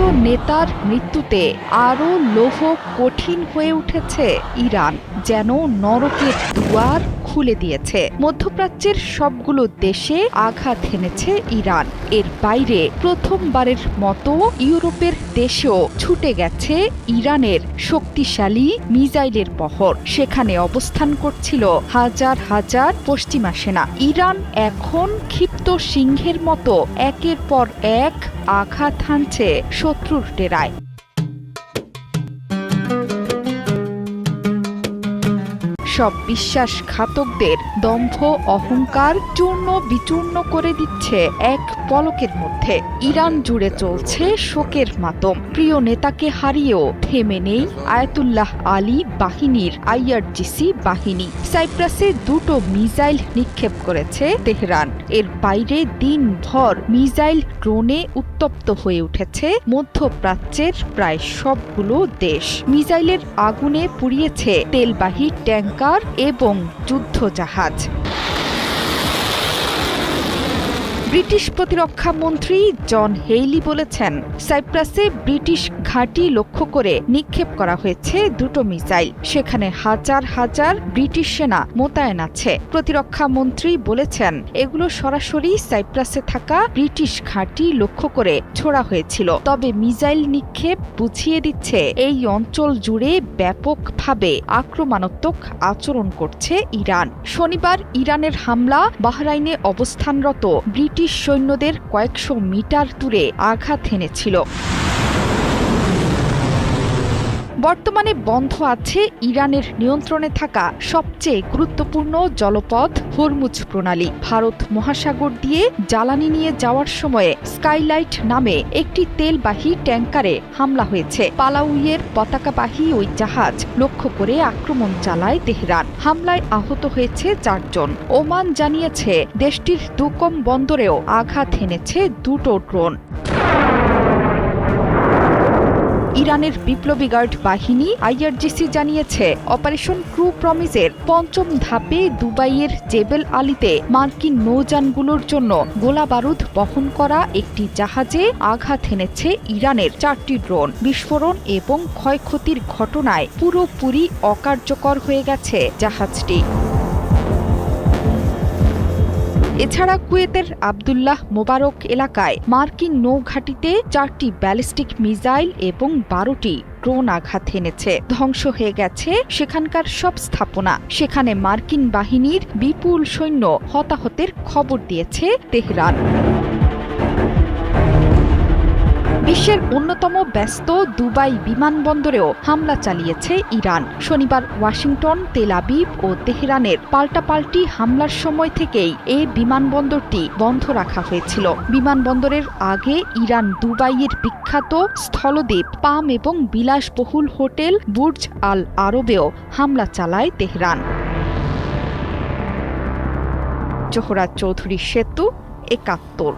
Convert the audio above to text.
প্রিয় নেতার মৃত্যুতে আরও লৌহ কঠিন হয়ে উঠেছে ইরান, যেন নরকের দুয়ার খুলে দিয়েছে। মধ্যপ্রাচ্যের সবগুলো দেশে আঘাত হেনেছে ইরান। এর বাইরে প্রথমবারের মতো ইউরোপের দেশেও ছুটে গেছে ইরানের শক্তিশালী মিসাইলের বহর। সেখানে অবস্থান করছিল হাজার হাজার পশ্চিমা সেনা। ইরান এখন ক্ষিপ্ত সিংহের মতো একের পর এক আঘাত হানছে শত্রুর ডেরায়। সব বিশ্বাসঘাতকদের দম্ভ অহংকার চূর্ণ বিচূর্ণ করে দিচ্ছে এক পলকের মধ্যে। ইরান জুড়ে চলছে শোকের মাতম। প্রিয় নেতাকে হারিয়েও থেমে নেই আয়াতুল্লাহ আলী বাহিনীর আইআরজিসি বাহিনী। সাইপ্রাসে 2টো মিসাইল নিক্ষেপ করেছে তেহরান। এর বাইরে দিনভর মিসাইল ড্রোনে উত্তপ্ত হয়ে উঠেছে মধ্যপ্রাচ্যের প্রায় সবগুলো দেশ। মিসাইলের আগুনে পুড়িয়েছে তেলবাহী ট্যাঙ্কার এবং যুদ্ধজাহাজ। ব্রিটিশ প্রতিরক্ষা মন্ত্রী জন হেইলি বলেছেন, সাইপ্রাসে ব্রিটিশ ঘাঁটি লক্ষ্য করে নিক্ষেপ করা হয়েছে 2টো মিসাইল। সেখানে হাজার হাজার ব্রিটিশ সেনা মোতায়েন আছে। প্রতিরক্ষা মন্ত্রী বলেছেন, এগুলো সরাসরি সাইপ্রাসে থাকা ব্রিটিশ ঘাঁটি লক্ষ্য করে ছোড়া হয়েছিল। তবে মিসাইল নিক্ষেপ বুঝিয়ে দিচ্ছে এই অঞ্চল জুড়ে ব্যাপকভাবে আক্রমণাত্মক আচরণ করছে ইরান। শনিবার ইরানের হামলা বাহরাইনে অবস্থানরত ব্রিটিশ সৈন্যদের কয়েকশো মিটার দূরে আঘাত হেনেছিল। বর্তমানে বন্ধ আছে ইরানের নিয়ন্ত্রণে থাকা সবচেয়ে গুরুত্বপূর্ণ জলপথ হরমুজ প্রণালী। ভারত মহাসাগর দিয়ে জ্বালানি নিয়ে যাওয়ার সময়ে স্কাইলাইট নামে একটি তেলবাহী ট্যাঙ্কারে হামলা হয়েছে। পালাউইয়ের পতাকাবাহী ওই জাহাজ লক্ষ্য করে আক্রমণ চালায় তেহরান। হামলায় আহত হয়েছে 4 জন। ওমান জানিয়েছে দেশটির দুকম বন্দরেও আঘাত হেনেছে 2টো ড্রোন। ইরানের বিপ্লবী গার্ড বাহিনী আইআরজিসি জানিয়েছে, অপারেশন ক্রু প্রমিসের 5ম ধাপে দুবাইয়ের জেবেল আলীতে মার্কিন নৌযানগুলোর জন্য গোলাবারুদ বহন করা একটি জাহাজে আঘাত হেনেছে ইরানের 4টি ড্রোন। বিস্ফোরণ এবং ক্ষয়ক্ষতির ঘটনায় পুরোপুরি অকার্যকর হয়ে গেছে জাহাজটি। এছাড়া কুয়েতের আবদুল্লাহ মোবারক এলাকায় মার্কিন নৌঘাঁটিতে 4টি ব্যালিস্টিক মিসাইল এবং 12টি ড্রোন আঘাত হেনেছে। ধ্বংস হয়ে গেছে সেখানকার সব স্থাপনা। সেখানে মার্কিন বাহিনীর বিপুল সৈন্য হতাহতের খবর দিয়েছে তেহরান। বিশ্বের অন্যতম ব্যস্ত দুবাই বিমানবন্দরেও হামলা চালিয়েছে ইরান। শনিবার ওয়াশিংটন, তেল আবিব ও তেহরানের পাল্টাপাল্টি হামলার সময় থেকেই এই বিমানবন্দরটি বন্ধ রাখা হয়েছিল। বিমানবন্দরের আগে ইরান দুবাইয়ের বিখ্যাত স্থলদ্বীপ পাম এবং বিলাসবহুল হোটেল বুর্জ আল আরবেও হামলা চালায় তেহরান। জোহরা চৌধুরী সেতু, ৭১।